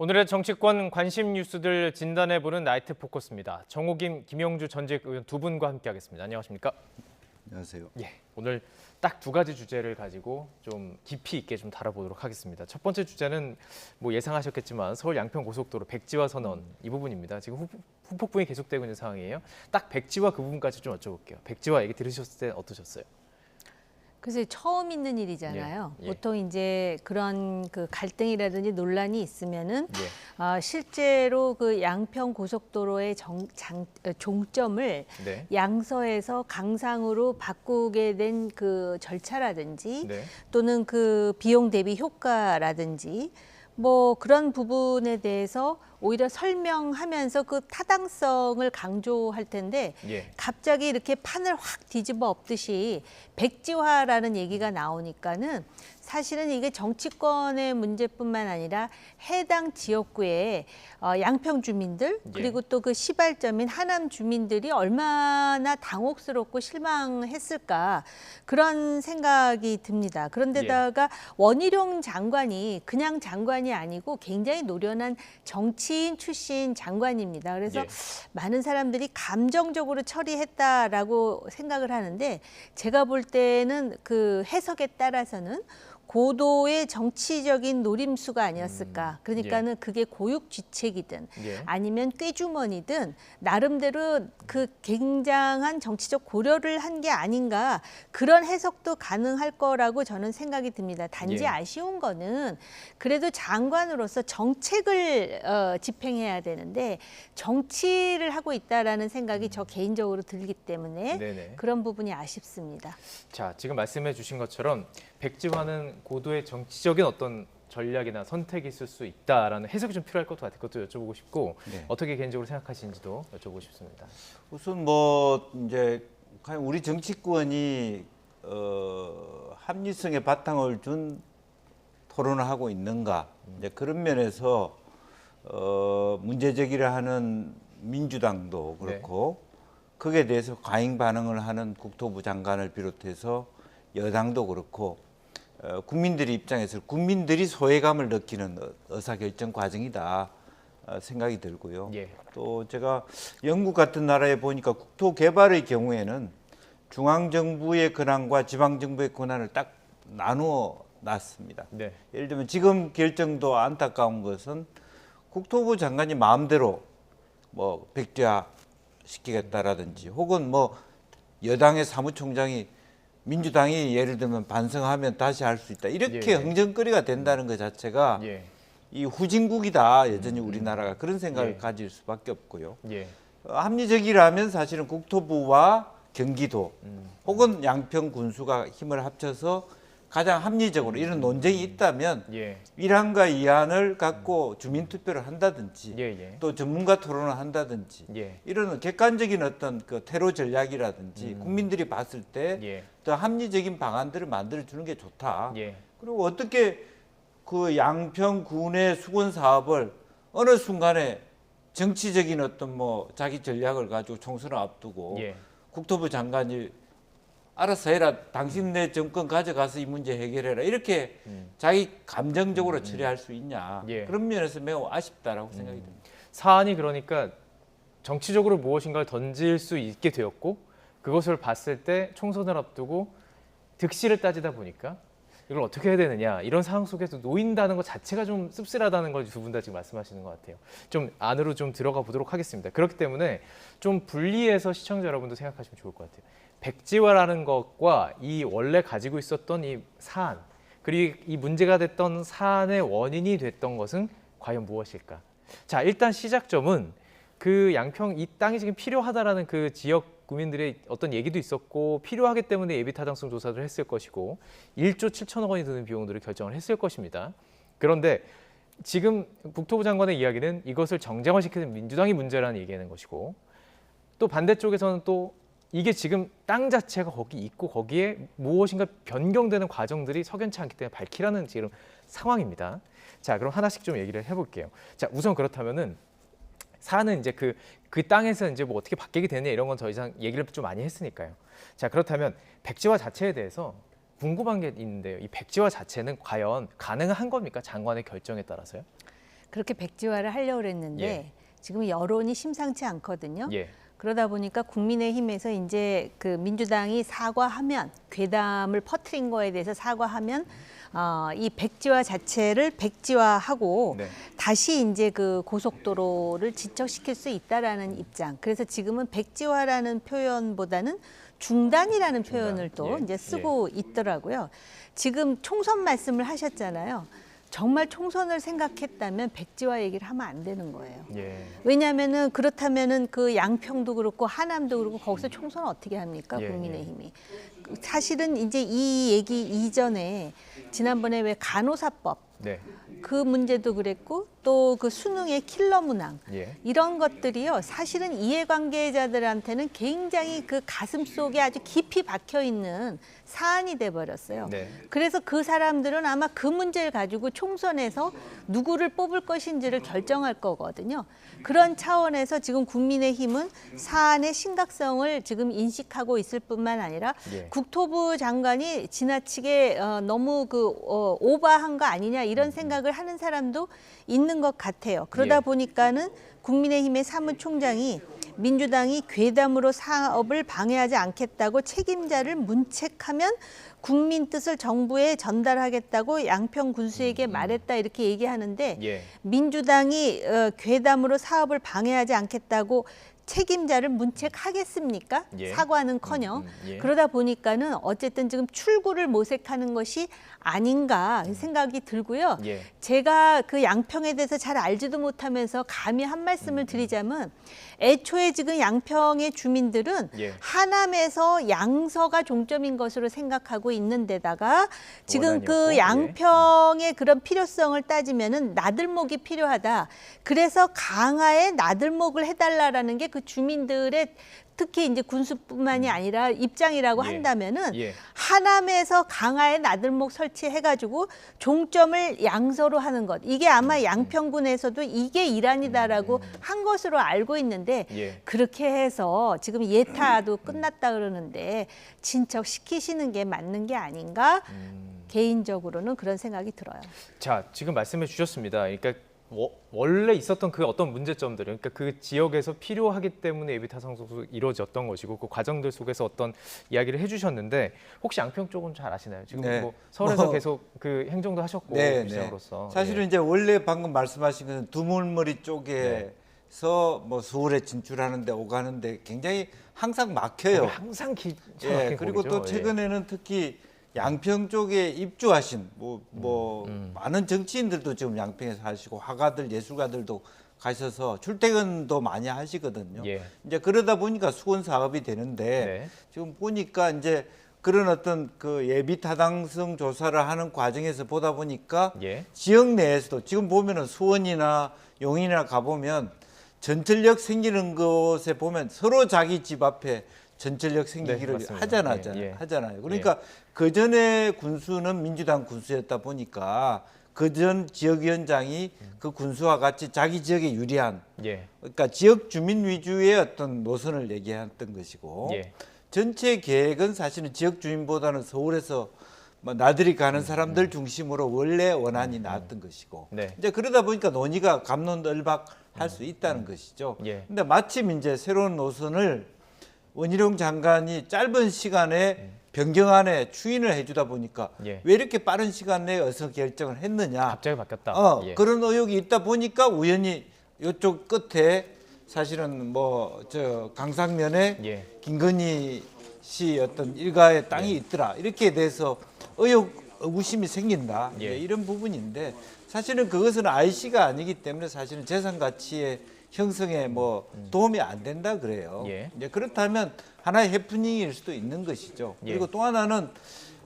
오늘의 정치권 관심 뉴스들 진단해보는 나이트 포커스입니다. 정호김, 김영주 전직 의원 두 분과 함께하겠습니다. 안녕하십니까? 안녕하세요. 예, 오늘 딱 두 가지 주제를 가지고 좀 깊이 있게 좀 다뤄보도록 하겠습니다. 첫 번째 주제는 뭐 예상하셨겠지만 서울 양평 고속도로 백지화 선언 이 부분입니다. 지금 후폭풍이 계속되고 있는 상황이에요. 딱 백지화 그 부분까지 좀 여쭤볼게요. 백지화 얘기 들으셨을 때 어떠셨어요? 글쎄 처음 있는 일이잖아요. 예. 보통 이제 그런 그 갈등이라든지 논란이 있으면은 예. 실제로 그 양평 고속도로의 종점을 네. 양서에서 강상으로 바꾸게 된 그 절차라든지 네. 또는 그 비용 대비 효과라든지 뭐 그런 부분에 대해서 오히려 설명하면서 그 타당성을 강조할 텐데 예. 갑자기 이렇게 판을 확 뒤집어 엎듯이 백지화라는 얘기가 나오니까는 사실은 이게 정치권의 문제뿐만 아니라 해당 지역구의 양평 주민들 그리고 또 그 시발점인 하남 주민들이 얼마나 당혹스럽고 실망했을까 그런 생각이 듭니다. 그런데다가 원희룡 장관이 그냥 장관이 아니고 굉장히 노련한 정치인 출신 장관입니다. 그래서 많은 사람들이 감정적으로 처리했다라고 생각을 하는데 제가 볼 때는 그 해석에 따라서는 고도의 정치적인 노림수가 아니었을까. 그러니까는 그게 고육지책이든 아니면 꾀주머니든 나름대로 그 굉장한 정치적 고려를 한 게 아닌가 그런 해석도 가능할 거라고 저는 생각이 듭니다. 단지 아쉬운 거는 그래도 장관으로서 정책을 집행해야 되는데 정치를 하고 있다라는 생각이 저 개인적으로 들기 때문에 그런 부분이 아쉽습니다. 자, 지금 말씀해 주신 것처럼 백지화는 고도의 정치적인 어떤 전략이나 선택이 있을 수 있다라는 해석이 좀 필요할 것 같아요. 그것도 여쭤보고 싶고 어떻게 개인적으로 생각하시는지도 여쭤보고 싶습니다. 우선 뭐 이제 과연 우리 정치권이 합리성의 바탕을 둔 토론을 하고 있는가 이제 그런 면에서 문제 제기를 하는 민주당도 그렇고 거기에 대해서 과잉 반응을 하는 국토부 장관을 비롯해서 여당도 그렇고 국민들의 입장에서 국민들이 소외감을 느끼는 의사결정 과정이다 생각이 들고요. 또 제가 영국 같은 나라에 보니까 국토 개발의 경우에는 중앙정부의 권한과 지방정부의 권한을 딱 나누어 놨습니다. 예를 들면 지금 결정도 안타까운 것은 국토부 장관이 마음대로 뭐 백지화 시키겠다라든지 혹은 뭐 여당의 사무총장이 민주당이 예를 들면 반성하면 다시 할 수 있다. 이렇게 흥정거리가 된다는 것 자체가 이 후진국이다. 여전히 우리나라가 그런 생각을 가질 수밖에 없고요. 합리적이라면 사실은 국토부와 경기도 혹은 양평 군수가 힘을 합쳐서 가장 합리적으로 이런 논쟁이 있다면 1안과 2안을 갖고 주민투표를 한다든지 또 전문가 토론을 한다든지 이런 객관적인 어떤 그 테러 전략이라든지 국민들이 봤을 때 더 합리적인 방안들을 만들어주는 게 좋다. 그리고 어떻게 그 양평군의 수건 사업을 어느 순간에 정치적인 어떤 뭐 자기 전략을 가지고 총선을 앞두고 국토부 장관이 알아서 해라. 당신네 정권 가져가서 이 문제 해결해라. 이렇게 자기 감정적으로 처리할 수 있냐. 그런 면에서 매우 아쉽다라고 생각이 듭니다. 사안이 그러니까 정치적으로 무엇인가를 던질 수 있게 되었고 그것을 봤을 때 총선을 앞두고 득실을 따지다 보니까 이걸 어떻게 해야 되느냐 이런 상황 속에서 놓인다는 것 자체가 좀 씁쓸하다는 걸 두 분 다 지금 말씀하시는 것 같아요. 좀 안으로 좀 들어가 보도록 하겠습니다. 그렇기 때문에 좀 분리해서 시청자 여러분도 생각하시면 좋을 것 같아요. 백지화라는 것과 이 원래 가지고 있었던 이 사안 그리고 이 문제가 됐던 사안의 원인이 됐던 것은 과연 무엇일까? 자, 일단 시작점은 그 양평 이 땅이 지금 필요하다라는 그 지역 국민들의 어떤 얘기도 있었고 필요하기 때문에 예비 타당성 조사를 했을 것이고 1조 7천억 원이 드는 비용들을 결정을 했을 것입니다. 그런데 지금 국토부 장관의 이야기는 이것을 정쟁화시키는 민주당이 문제라는 얘기하는 것이고 또 반대쪽에서는 또 이게 지금 땅 자체가 거기 있고 거기에 무엇인가 변경되는 과정들이 석연치 않기 때문에 밝히라는 지금 상황입니다. 자, 그럼 하나씩 좀 얘기를 해볼게요. 자, 우선 그렇다면은 사안은 이제 그 땅에서 이제 뭐 어떻게 바뀌게 되느냐 이런 건 더 이상 얘기를 좀 많이 했으니까요. 자, 그렇다면 백지화 자체에 대해서 궁금한 게 있는데요. 이 백지화 자체는 과연 가능한 겁니까? 장관의 결정에 따라서요? 그렇게 백지화를 하려고 그랬는데 예. 지금 여론이 심상치 않거든요. 예. 그러다 보니까 국민의힘에서 이제 그 민주당이 사과하면 괴담을 퍼뜨린 거에 대해서 사과하면 이 백지화 자체를 백지화하고 네. 다시 이제 그 고속도로를 지척시킬 수 있다라는 입장. 그래서 지금은 백지화라는 표현보다는 중단이라는 표현을 또 예. 이제 쓰고 있더라고요. 지금 총선 말씀을 하셨잖아요. 정말 총선을 생각했다면 백지화 얘기를 하면 안 되는 거예요. 예. 왜냐하면은 그렇다면은 그 양평도 그렇고 하남도 그렇고 거기서 총선 어떻게 합니까? 예, 국민의힘이. 사실은 이제 이 얘기 이전에 지난번에 왜 간호사법 네. 그 문제도 그랬고 또 그 수능의 킬러 문항 예. 이런 것들이요 사실은 이해관계자들한테는 굉장히 그 가슴 속에 아주 깊이 박혀 있는 사안이 돼 버렸어요. 네. 그래서 그 사람들은 아마 그 문제를 가지고 총선에서 누구를 뽑을 것인지를 결정할 거거든요. 그런 차원에서 지금 국민의힘은 사안의 심각성을 지금 인식하고 있을 뿐만 아니라 예. 국토부 장관이 지나치게 너무 오버한 거 아니냐 이런 생각을 하는 사람도 있는 것 같아요. 그러다 예. 보니까는 국민의힘의 사무총장이 민주당이 괴담으로 사업을 방해하지 않겠다고 책임자를 문책하면 국민 뜻을 정부에 전달하겠다고 양평 군수에게 말했다 이렇게 얘기하는데 예. 민주당이 괴담으로 사업을 방해하지 않겠다고 책임자를 문책하겠습니까? 예. 사과는커녕. 예. 그러다 보니까는 어쨌든 지금 출구를 모색하는 것이 아닌가 생각이 들고요. 예. 제가 그 양평에 대해서 잘 알지도 못하면서 감히 한 말씀을 드리자면 애초에 지금 양평의 주민들은 예. 하남에서 양서가 종점인 것으로 생각하고 있는 데다가 지금 그 원안이었고, 양평의 그런 필요성을 따지면은 나들목이 필요하다. 그래서 강화에 나들목을 해달라라는 게 그 주민들의 특히 이제 군수뿐만이 아니라 입장이라고 예. 한다면은 예. 하남에서 강화에 나들목 설치해가지고 종점을 양서로 하는 것. 이게 아마 양평군에서도 이게 일환이다라고 한 것으로 알고 있는데 예. 그렇게 해서 지금 예타도 끝났다 그러는데 진척시키시는 게 맞는 게 아닌가? 개인적으로는 그런 생각이 들어요. 자, 지금 말씀해 주셨습니다. 그러니까 원래 있었던 그 어떤 문제점들, 그러니까 그 지역에서 필요하기 때문에 예비 타당성도 이루어졌던 것이고 그 과정들 속에서 어떤 이야기를 해주셨는데 혹시 양평 쪽은 잘 아시나요? 지금 네. 뭐 서울에서 뭐, 계속 그 행정도 하셨고 네, 시장으로서 사실은 예. 이제 원래 방금 말씀하신 것은 두물머리 쪽에서 뭐 서울에 진출하는데 오가는데 굉장히 항상 막혀요. 항상 예, 그리고 또 최근에는 특히 양평 쪽에 입주하신 많은 정치인들도 지금 양평에서 하시고 화가들, 예술가들도 가셔서 출퇴근도 많이 하시거든요. 예. 이제 그러다 보니까 수건 사업이 되는데 네. 지금 보니까 이제 그런 어떤 그 예비 타당성 조사를 하는 과정에서 보다 보니까 예. 지역 내에서도 지금 보면은 수원이나 용인이나 가보면 전철역 생기는 곳에 보면 서로 자기 집 앞에 전철역 생기기를 네, 하잖아요. 그러니까 그 전에 군수는 민주당 군수였다 보니까 그 전 지역위원장이 그 군수와 같이 자기 지역에 유리한 예. 그러니까 지역 주민 위주의 어떤 노선을 얘기했던 것이고 예. 전체 계획은 사실은 지역 주민보다는 서울에서 뭐 나들이 가는 사람들 중심으로 원래 원안이 나왔던 것이고 네. 이제 그러다 보니까 논의가 갑론을박할 수 있다는 것이죠. 예. 근데 마침 이제 새로운 노선을 원희룡 장관이 짧은 시간에 변경안에 추인을 해주다 보니까 예. 왜 이렇게 빠른 시간 내에 어서 결정을 했느냐. 갑자기 바뀌었다. 예. 그런 의혹이 있다 보니까 우연히 이쪽 끝에 사실은 뭐 저 강상면에 예. 김건희 씨 어떤 일가의 땅이 있더라. 이렇게 돼서 의구심이 생긴다. 예. 이런 부분인데 사실은 그것은 IC가 아니기 때문에 사실은 재산 가치의 형성에 뭐 도움이 안 된다 그래요. 예. 이제 그렇다면 하나의 해프닝일 수도 있는 것이죠. 예. 그리고 또 하나는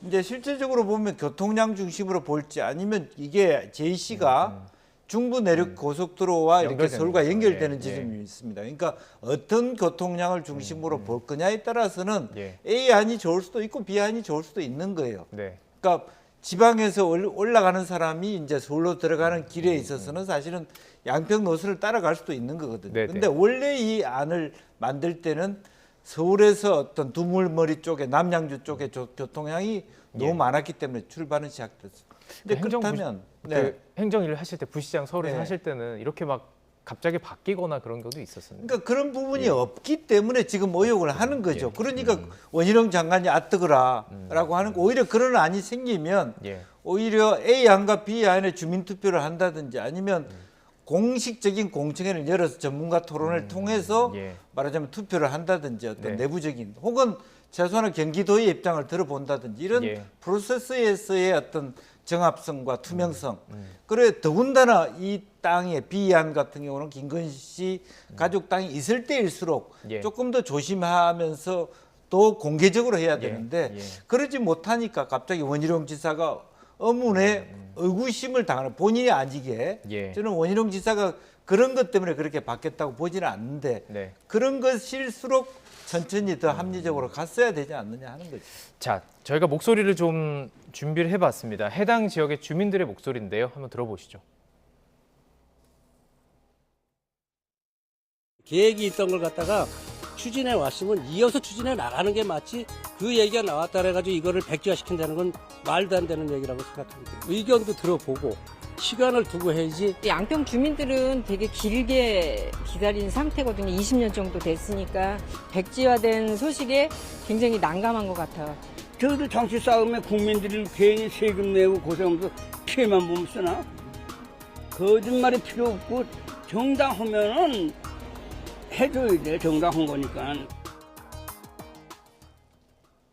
이제 실질적으로 보면 교통량 중심으로 볼지 아니면 이게 JC가 중부 내륙 고속도로와 이렇게 연결되는 서울과 거죠. 연결되는 예. 지점이 있습니다. 그러니까 어떤 교통량을 중심으로 볼 거냐에 따라서는 예. A 안이 좋을 수도 있고 B 안이 좋을 수도 있는 거예요. 네. 그러니까 지방에서 올라가는 사람이 이제 서울로 들어가는 길에 있어서는 사실은 양평 노선을 따라갈 수도 있는 거거든요. 네네. 근데 원래 이 안을 만들 때는 서울에서 어떤 두물머리 쪽에 남양주 쪽에 교통량이 너무 많았기 때문에 출발은 시작됐어요. 근데 행정부- 그렇다면 그 행정 일을 하실 때 부시장 서울에서 네. 하실 때는 이렇게 막 갑자기 바뀌거나 그런 것도 있었습니다. 그러니까 그런 부분이 예. 없기 때문에 지금 의혹을 하는 거죠. 예. 그러니까 원희룡 장관이 아뜨거라라고 하는 거 오히려 그런 안이 생기면 예. 오히려 A 안과 B 안에 주민 투표를 한다든지 아니면 공식적인 공청회를 열어서 전문가 토론을 통해서 예. 말하자면 투표를 한다든지 어떤 네. 내부적인 혹은 최소한 경기도의 입장을 들어본다든지 이런 예. 프로세스에서의 어떤 정합성과 투명성. 그래 더군다나 이 땅에 B안 같은 경우는 김건희 씨 가족 땅이 있을 때일수록 예. 조금 더 조심하면서 또 공개적으로 해야 되는데 예. 그러지 못하니까 갑자기 원희룡 지사가 의문에 의구심을 당하는 본인이 아니게 예. 저는 원희룡 지사가 그런 것 때문에 그렇게 바뀌었다고 보지는 않는데 네. 그런 것일수록 천천히 더 합리적으로 갔어야 되지 않느냐 하는 거죠. 자, 저희가 목소리를 좀 준비를 해봤습니다. 해당 지역의 주민들의 목소리인데요. 한번 들어보시죠. 계획이 있던 걸 갖다가 추진해 왔으면 이어서 추진해 나가는 게 맞지 그 얘기가 나왔다 그래가지고 이거를 백지화시킨다는 건 말도 안 되는 얘기라고 생각합니다. 의견도 들어보고 시간을 두고 해야지. 양평 주민들은 되게 길게 기다린 상태거든요. 20년 정도 됐으니까 백지화된 소식에 굉장히 난감한 것 같아요. 저희들 정치 싸움에 국민들이 괜히 세금 내고 고생하면서 피해만 보면 쓰나? 거짓말이 필요 없고 정당하면은 해줘야 돼. 정당한 거니까.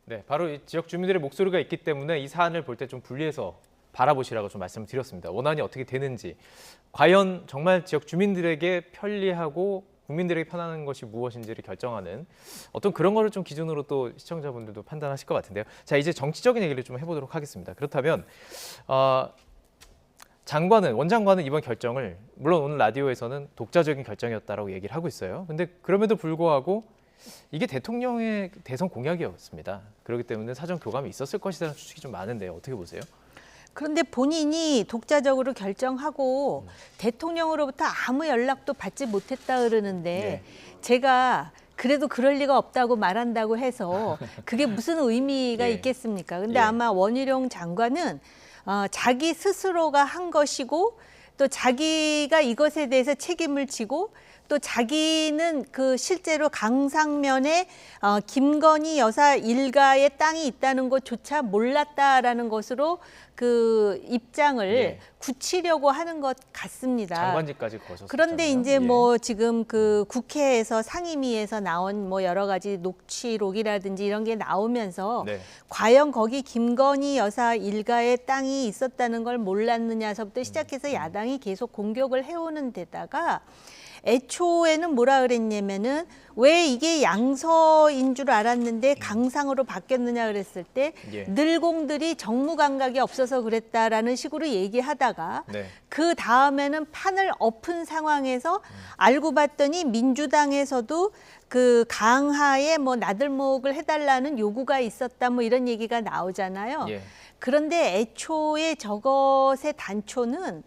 네, 바로 이 지역 주민들의 목소리가 있기 때문에 이 사안을 볼 때 좀 분리해서 바라보시라고 좀 말씀을 드렸습니다. 원안이 어떻게 되는지, 과연 정말 지역 주민들에게 편리하고 국민들에게 편안한 것이 무엇인지를 결정하는 어떤 그런 거를 좀 기준으로 또 시청자분들도 판단하실 것 같은데요. 자, 이제 정치적인 얘기를 좀 해보도록 하겠습니다. 그렇다면 원장관은 이번 결정을 물론 오늘 라디오에서는 독자적인 결정이었다라고 얘기를 하고 있어요. 근데 그럼에도 불구하고 이게 대통령의 대선 공약이었습니다. 그렇기 때문에 사전 교감이 있었을 것이라는 추측이 좀 많은데요. 어떻게 보세요? 그런데 본인이 독자적으로 결정하고 대통령으로부터 아무 연락도 받지 못했다 그러는데 제가 그래도 그럴 리가 없다고 말한다고 해서 그게 무슨 의미가 예. 있겠습니까? 근데 예. 아마 원희룡 장관은 자기 스스로가 한 것이고 또 자기가 이것에 대해서 책임을 지고 또 자기는 그 실제로 강상면에 김건희 여사 일가의 땅이 있다는 것조차 몰랐다라는 것으로 그 입장을 예. 굳히려고 하는 것 같습니다. 장관직까지 거셨어요. 그런데 이제 뭐 지금 그 국회에서 상임위에서 나온 뭐 여러 가지 녹취록이라든지 이런 게 나오면서 네. 과연 거기 김건희 여사 일가의 땅이 있었다는 걸 몰랐느냐서부터 시작해서 야당이 계속 공격을 해오는 데다가 애초에는 뭐라 그랬냐면은 왜 이게 양서인 줄 알았는데 강상으로 바뀌었느냐 그랬을 때 예. 늘공들이 정무 감각이 없어서 그랬다라는 식으로 얘기하다가 네. 그 다음에는 판을 엎은 상황에서 알고 봤더니 민주당에서도 그 강하에 뭐 나들목을 해달라는 요구가 있었다 뭐 이런 얘기가 나오잖아요. 예. 그런데 애초에 저것의 단초는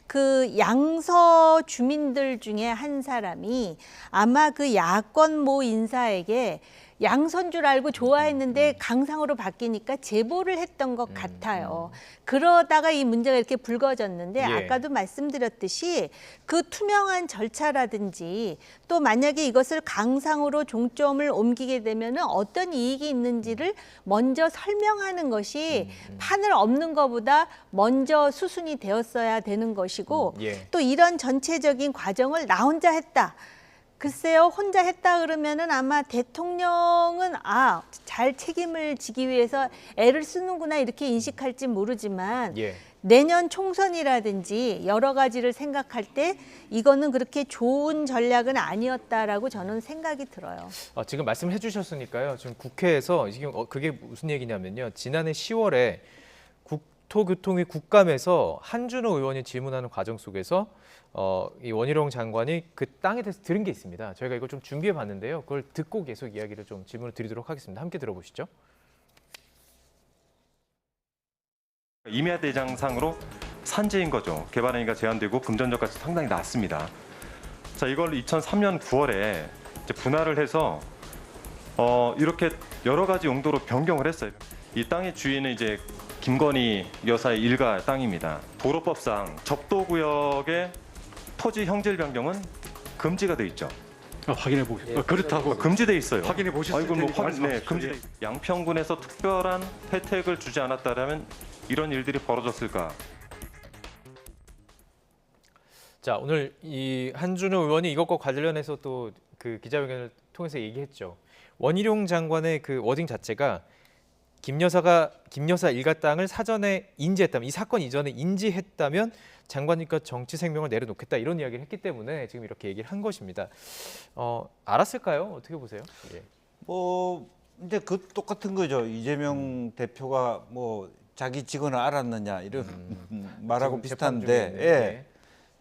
그 양서 주민들 중에 한 사람이 아마 그 야권 모 인사에게 양선 줄 알고 좋아했는데 강상으로 바뀌니까 제보를 했던 것 같아요. 그러다가 이 문제가 이렇게 불거졌는데 예. 아까도 말씀드렸듯이 그 투명한 절차라든지 또 만약에 이것을 강상으로 종점을 옮기게 되면 어떤 이익이 있는지를 먼저 설명하는 것이 판을 엎는 것보다 먼저 수순이 되었어야 되는 것이고 예. 또 이런 전체적인 과정을 나 혼자 했다. 글쎄요, 혼자 했다 그러면은 아마 대통령은 잘 책임을 지기 위해서 애를 쓰는구나 이렇게 인식할지 모르지만 예. 내년 총선이라든지 여러 가지를 생각할 때 이거는 그렇게 좋은 전략은 아니었다라고 저는 생각이 들어요. 지금 말씀해 주셨으니까요. 지금 국회에서 지금 그게 무슨 얘기냐면요. 지난해 10월에 국토교통위 국감에서 한준호 의원이 질문하는 과정 속에서 이 원희룡 장관이 그 땅에 대해서 들은 게 있습니다. 저희가 이걸 좀 준비해 봤는데요. 그걸 듣고 계속 이야기를 좀 질문을 드리도록 하겠습니다. 함께 들어보시죠. 임야 대장상으로 산재인 거죠. 개발 행위가 제한되고 금전적까지 상당히 낮습니다. 자, 이걸 2003년 9월에 이제 분할을 해서 이렇게 여러 가지 용도로 변경을 했어요. 이 땅의 주인은 이제 김건희 여사의 일가 땅입니다. 도로법상 접도구역의 토지 형질 변경은 금지가 돼 있죠. 확인해 보겠습니다. 그렇다고 금지돼 있어요. 확인해 보셨을 아이고, 뭐 테니까 말씀하십시오. 금지. 양평군에서 특별한 혜택을 주지 않았다면 이런 일들이 벌어졌을까? 자, 오늘 이 한준호 의원이 이것과 관련해서 또 그 기자회견을 통해서 얘기했죠. 원희룡 장관의 그 워딩 자체가 김 여사 일가 땅을 사전에 인지했다면, 이 사건 이전에 인지했다면 장관님과 정치 생명을 내려놓겠다, 이런 이야기를 했기 때문에 지금 이렇게 얘기를 한 것입니다. 알았을까요? 어떻게 보세요? 예. 뭐 이제 그 똑같은 거죠. 이재명 대표가 뭐 자기 직원을 알았느냐 이런 말하고 지금 비슷한데, 재판 중에 있는, 예.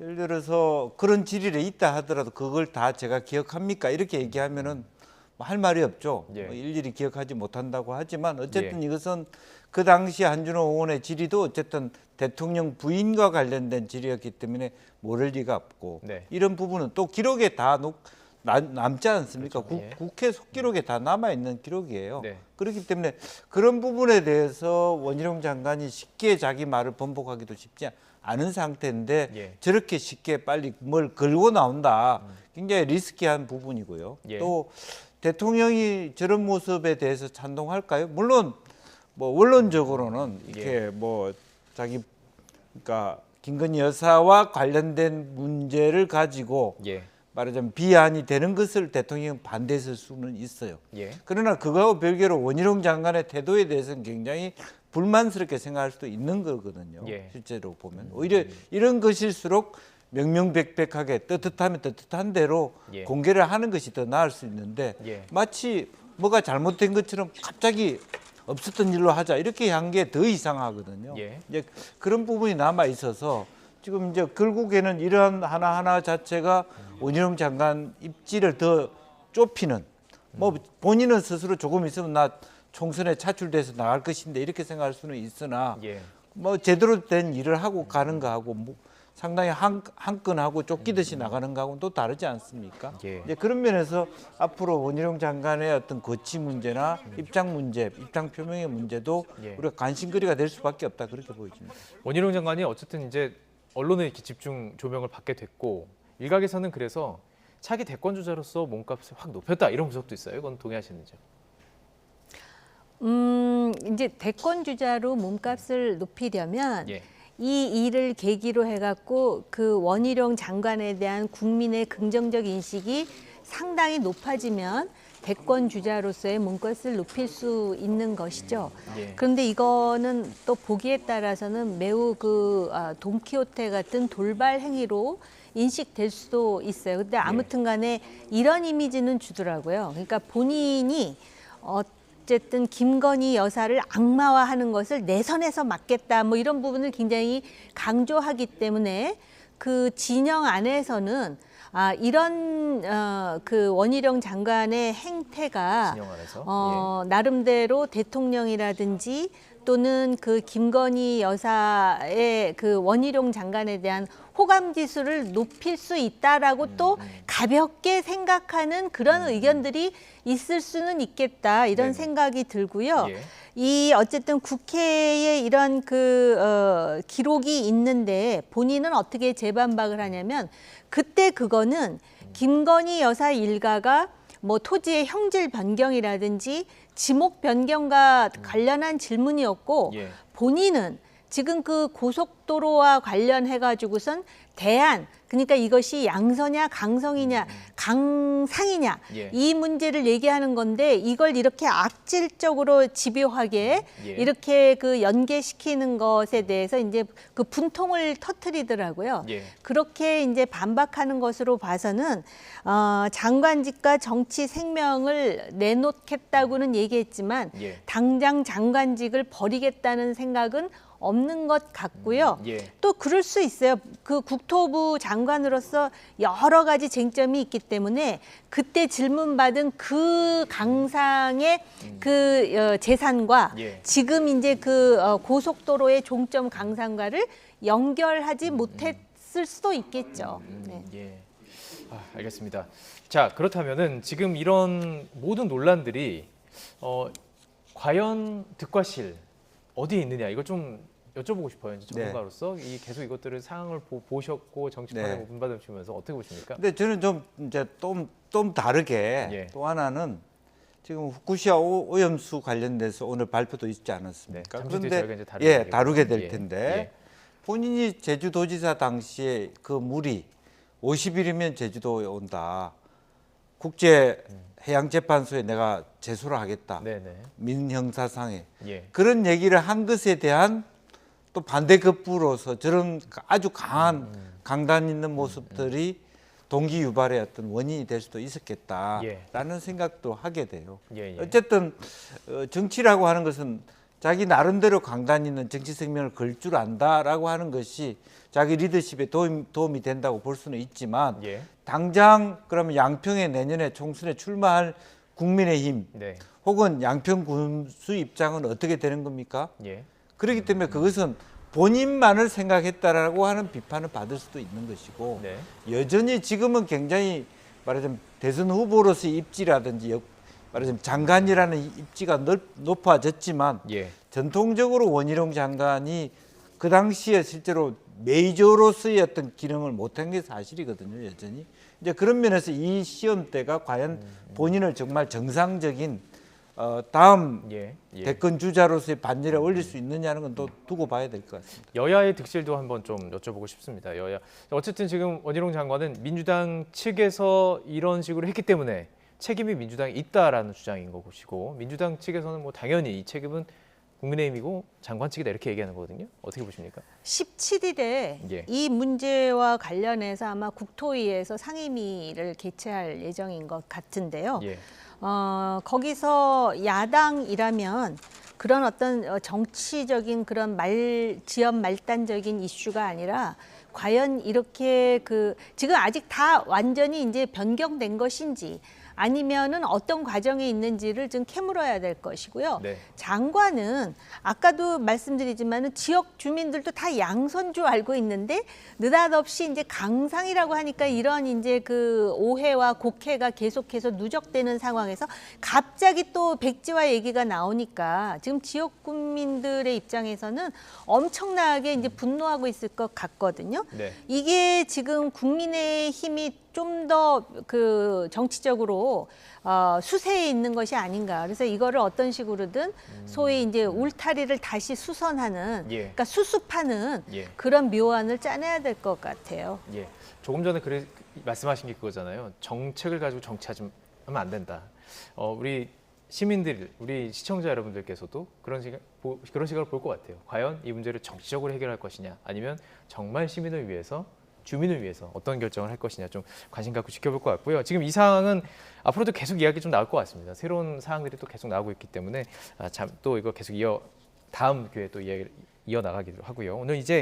예를 들어서 그런 질의를 있다 하더라도 그걸 다 제가 기억합니까? 이렇게 얘기하면은 뭐할 말이 없죠. 예. 뭐 일일이 기억하지 못한다고 하지만 어쨌든 예. 이것은 그 당시 한준호 의원의 질의도 어쨌든 대통령 부인과 관련된 질의였기 때문에 모를 리가 없고, 네. 이런 부분은 또 기록에 다 남지 않습니까? 그렇죠. 예. 국회 속기록에 다 남아 있는 기록이에요. 네. 그렇기 때문에 그런 부분에 대해서 원희룡 장관이 쉽게 자기 말을 번복하기도 쉽지 않은 상태인데, 예. 저렇게 쉽게 빨리 뭘 걸고 나온다. 굉장히 리스키한 부분이고요. 예. 또 대통령이 저런 모습에 대해서 찬동할까요? 물론 뭐 원론적으로는 이렇게 뭐 자기, 그러니까 김건희 여사와 관련된 문제를 가지고 예. 말하자면 비안이 되는 것을 대통령이 반대했을 수는 있어요. 예. 그러나 그거하고 별개로 원희룡 장관의 태도에 대해서는 굉장히 불만스럽게 생각할 수도 있는 거거든요. 예. 실제로 보면 오히려 이런 것일수록 명명백백하게 떳떳하면 떳떳한 대로 예. 공개를 하는 것이 더 나을 수 있는데, 예. 마치 뭐가 잘못된 것처럼 갑자기 없었던 일로 하자 이렇게 한 게 더 이상하거든요. 예. 이제 그런 부분이 남아 있어서 지금 이제 결국에는 이러한 하나하나 자체가 원희룡 장관 입지를 더 좁히는, 뭐 본인은 스스로 조금 있으면 나 총선에 차출돼서 나갈 것인데 이렇게 생각할 수는 있으나, 예. 뭐 제대로 된 일을 하고 가는 거하고 뭐 상당히 한 건하고 쫓기듯이 나가는 거하고는 또 다르지 않습니까? 예. 이제 그런 면에서 앞으로 원희룡 장관의 어떤 거취 문제나 입장 문제, 입장 표명의 문제도 예. 우리가 관심거리가 될 수밖에 없다, 그렇게 보여집니다. 원희룡 장관이 어쨌든 이제 언론에 이렇게 집중 조명을 받게 됐고, 일각에서는 그래서 차기 대권 주자로서 몸값을 확 높였다, 이런 분석도 있어요. 이건 동의하시는지요? 이제 대권 주자로 몸값을 높이려면 예. 이 일을 계기로 해갖고 그 원희룡 장관에 대한 국민의 긍정적 인식이 상당히 높아지면 대권 주자로서의 몸값을 높일 수 있는 것이죠. 예. 그런데 이거는 또 보기에 따라서는 매우 돈키호테 같은 돌발 행위로 인식될 수도 있어요. 근데 아무튼 간에 이런 이미지는 주더라고요. 그러니까 본인이 어쨌든 김건희 여사를 악마화하는 것을 내 선에서 막겠다, 뭐 이런 부분을 굉장히 강조하기 때문에 그 진영 안에서는 이런 그 원희룡 장관의 행태가 진영 안에서? 나름대로 대통령이라든지 또는 그 김건희 여사의 그 원희룡 장관에 대한 호감 지수를 높일 수 있다라고 또 가볍게 생각하는 그런 의견들이 있을 수는 있겠다, 이런 네네. 생각이 들고요. 예. 이 어쨌든 국회에 이런 기록이 있는데 본인은 어떻게 재반박을 하냐면, 그때 그거는 김건희 여사 일가가 뭐 토지의 형질 변경이라든지 지목 변경과 관련한 질문이었고, 예. 본인은 지금 그 고속도로와 관련해 가지고선 대안, 그러니까 이것이 양서냐 강성이냐 강상이냐 예. 이 문제를 얘기하는 건데, 이걸 이렇게 악질적으로 집요하게 예. 이렇게 그 연계시키는 것에 대해서 이제 그 분통을 터뜨리더라고요. 예. 그렇게 이제 반박하는 것으로 봐서는 장관직과 정치 생명을 내놓겠다고는 얘기했지만 예. 당장 장관직을 버리겠다는 생각은 없는 것 같고요. 예. 또 그럴 수 있어요. 그 국토부 장관으로서 여러 가지 쟁점이 있기 때문에 그때 질문받은 그 강상의 그 재산과 예. 지금 이제 그 고속도로의 종점 강상과를 연결하지 못했을 수도 있겠죠. 네. 예. 알겠습니다. 자, 그렇다면은 지금 이런 모든 논란들이 과연 득과실, 어디에 있느냐 이걸 좀 여쭤보고 싶어요. 이제 네. 전문가로서 이 계속 이것들을 상황을 보셨고 정치권에 네. 문받으시면서 어떻게 보십니까? 근데 저는 좀 이제 좀 다르게 예. 또 하나는 지금 후쿠시마 오염수 관련돼서 오늘 발표도 있지 않았습니까? 네, 잠시 뒤에 저희가 이제 다루게 될 예, 텐데 예. 본인이 제주도지사 당시에 그 물이 50일이면 제주도에 온다. 국제 해양재판소에 내가 제소를 하겠다. 네네. 민형사상에 예. 그런 얘기를 한 것에 대한 또 반대급부로서 저런 아주 강한 강단 있는 모습들이 동기 유발의 어떤 원인이 될 수도 있었겠다라는 생각도 하게 돼요. 예, 예. 어쨌든 정치라고 하는 것은 자기 나름대로 강단 있는 정치 생명을 걸 줄 안다라고 하는 것이 자기 리더십에 도움이 된다고 볼 수는 있지만 예. 당장 그러면 양평에 내년에 총선에 출마할 국민의힘 네. 혹은 양평 군수 입장은 어떻게 되는 겁니까? 예. 그렇기 때문에 그것은 본인만을 생각했다라고 하는 비판을 받을 수도 있는 것이고 네. 여전히 지금은 굉장히 말하자면 대선 후보로서의 입지라든지 말하자면 장관이라는 입지가 높아졌지만 예. 전통적으로 원희룡 장관이 그 당시에 실제로 메이저로서의 어떤 기능을 못한 게 사실이거든요, 여전히. 이제 그런 면에서 이 시험 때가 과연 본인을 정말 정상적인 다음 예. 예. 대권 주자로서의 반열에 올릴 수 있느냐는 건 또 두고 봐야 될 것 같습니다. 여야의 득실도 한번 좀 여쭤보고 싶습니다. 여야. 어쨌든 지금 원희룡 장관은 민주당 측에서 이런 식으로 했기 때문에 책임이 민주당에 있다라는 주장인 것이고 민주당 측에서는 뭐 당연히 이 책임은 국민의힘이고 장관 측이다 이렇게 얘기하는 거거든요. 어떻게 보십니까? 17일에 예. 이 문제와 관련해서 아마 국토위에서 상임위를 개최할 예정인 것 같은데요. 예. 거기서 야당이라면 그런 어떤 정치적인 그런 지연 말단적인 이슈가 아니라 과연 이렇게 지금 아직 다 완전히 이제 변경된 것인지 아니면은 어떤 과정에 있는지를 좀 캐물어야 될 것이고요. 네. 장관은 아까도 말씀드리지만은 지역 주민들도 다 양선주 알고 있는데 느닷없이 이제 강상이라고 하니까 이런 이제 그 오해와 곡해가 계속해서 누적되는 상황에서 갑자기 또 백지화 얘기가 나오니까 지금 지역 국민들의 입장에서는 엄청나게 이제 분노하고 있을 것 같거든요. 네. 이게 지금 국민의힘이 좀 더 정치적으로 수세에 있는 것이 아닌가. 그래서 이거를 어떤 식으로든 소위 이제 울타리를 다시 수선하는, 예. 그러니까 수습하는 예. 그런 묘안을 짜내야 될 것 같아요. 예. 조금 전에 말씀하신 게 그거잖아요. 정책을 가지고 정치하면 안 된다. 우리 시민들, 우리 시청자 여러분들께서도 그런 시각을 볼 것 같아요. 과연 이 문제를 정치적으로 해결할 것이냐, 아니면 정말 시민을 위해서, 주민을 위해서 어떤 결정을 할 것이냐 좀 관심 갖고 지켜볼 것 같고요. 지금 이 상황은 앞으로도 계속 이야기 좀 나올 것 같습니다. 새로운 사항들이 또 계속 나오고 있기 때문에 또 이거 계속 다음 기회에 또 이야기를 이어나가기로 하고요. 오늘 이제